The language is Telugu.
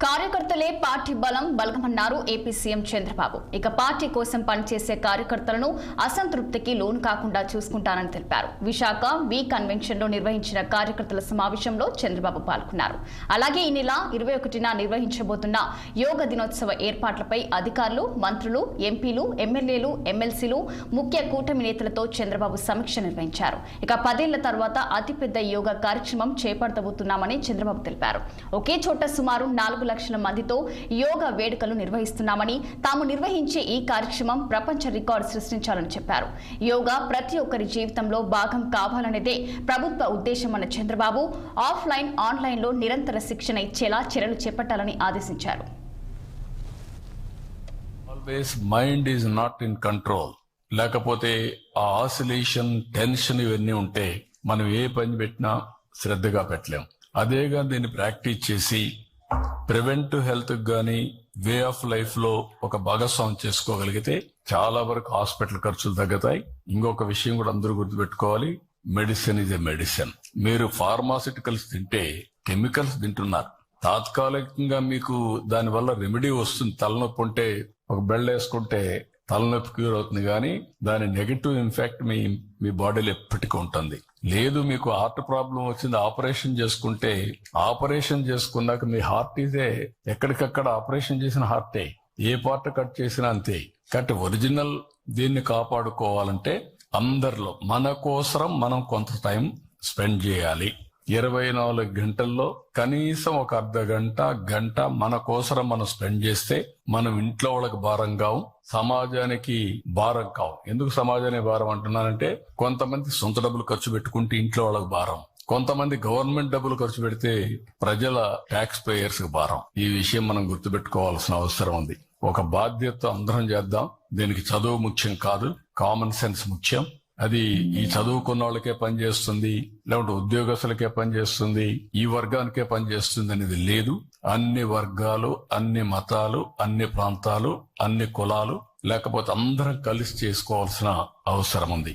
కార్యకర్తలే పార్టీ బలమన్నారు ఏపీ సీఎం చంద్రబాబు. ఇక పార్టీ కోసం పనిచేసే కార్యకర్తలను అసంతృప్తికి లోను కాకుండా చూసుకుంటానని తెలిపారు. విశాఖ వి కన్వెన్షన్ లో నిర్వహించిన కార్యకర్తల సమావేశంలో చంద్రబాబు పాల్గొన్నారు. అలాగే ఈ నెల 21న నిర్వహించబోతున్న యోగ దినోత్సవ ఏర్పాట్లపై అధికారులు, మంత్రులు, ఎంపీలు, ఎమ్మెల్యేలు, ఎమ్మెల్సీలు, ముఖ్య కూటమి నేతలతో చంద్రబాబు సమీక్ష నిర్వహించారు. ఇక 10 ఏళ్ల తర్వాత అతిపెద్ద యోగా కార్యక్రమం చేపట్టబోతున్నామని చంద్రబాబు తెలిపారు. ఒకే చోట సుమారు 4 లక్షల మందితో యోగా వేడుకలు నిర్వహిస్తున్నామని, తాము నిర్వహించే ఈ కార్యక్రమం ప్రపంచ రికార్డు సృష్టించాలని చెప్పారు. యోగా ప్రతి ఒక్కరి జీవితంలో భాగం కావాలనేదే ప్రభుత్వ ఉద్దేశమన్న చంద్రబాబు ఆఫ్లైన్, ఆన్లైన్లో నిరంతర శిక్షణ ఇచ్చేలా చర్యలు చేపట్టాలని ఆదేశించారు. Always mind is not in control. లేకపోతే ఆ ఆసిలేషన్, టెన్షన్ ఇవన్నీ ఉంటే మనం ఏ పని పెట్టినా శ్రద్ధగా పెట్టలేం. అదేగా దీన్ని ప్రాక్టీస్ చేసి ప్రివెంటివ్ హెల్త్ గానీ, వే ఆఫ్ లైఫ్ లో ఒక భాగస్వామ్యం చేసుకోగలిగితే చాలా వరకు హాస్పిటల్ ఖర్చులు తగ్గుతాయి. ఇంకొక విషయం కూడా అందరూ గుర్తుపెట్టుకోవాలి, మెడిసిన్ ఇస్ ఎ మెడిసిన్. మీరు ఫార్మాసిటికల్స్ తింటే కెమికల్స్ తింటున్నారు. తాత్కాలికంగా మీకు దానివల్ల రెమెడీ వస్తుంది. తలనొప్పి ఉంటే ఒక బెల్ట్ వేసుకుంటే తలనొప్పి క్యూర్ అవుతుంది, కానీ దాని నెగటివ్ ఇంపాక్ట్ మీ బాడీలో ఎప్పటికీ ఉంటుంది. లేదు, మీకు హార్ట్ ప్రాబ్లం వచ్చింది, ఆపరేషన్ చేసుకుంటే ఆపరేషన్ చేసుకున్నాక మీ హార్ట్ ఇదే ఎక్కడికక్కడ ఆపరేషన్ చేసిన హార్టే, ఏ పార్ట్ కట్ చేసినా అంతే. కాబట్టి ఒరిజినల్ దీన్ని కాపాడుకోవాలంటే అందరిలో మన కోసరం మనం కొంత టైం స్పెండ్ చేయాలి. 24 గంటల్లో కనీసం ఒక అర్ధ గంట మన కోసరం మనం స్పెండ్ చేస్తే మనం ఇంట్లో వాళ్ళకి భారం కావు, సమాజానికి భారం కావు. ఎందుకు సమాజానికి భారం అంటున్నానంటే, కొంతమంది సొంత డబ్బులు ఖర్చు పెట్టుకుంటే ఇంట్లో వాళ్ళకి భారం, కొంతమంది గవర్నమెంట్ డబ్బులు ఖర్చు పెడితే ప్రజల ట్యాక్స్ పేయర్స్ కి భారం. ఈ విషయం మనం గుర్తుపెట్టుకోవాల్సిన అవసరం ఉంది. ఒక బాధ్యత అందరం చేద్దాం. దీనికి చదువు ముఖ్యం కాదు, కామన్ సెన్స్ ముఖ్యం. అది ఈ చదువుకున్న వాళ్ళకే పనిచేస్తుంది, లేకుంటే ఉద్యోగస్తులకే పనిచేస్తుంది, ఈ వర్గానికే పనిచేస్తుంది అనేది లేదు. అన్ని వర్గాలు, అన్ని మతాలు, అన్ని ప్రాంతాలు, అన్ని కులాలు, లేకపోతే అందరం కలిసి చేసుకోవాల్సిన అవసరం ఉంది.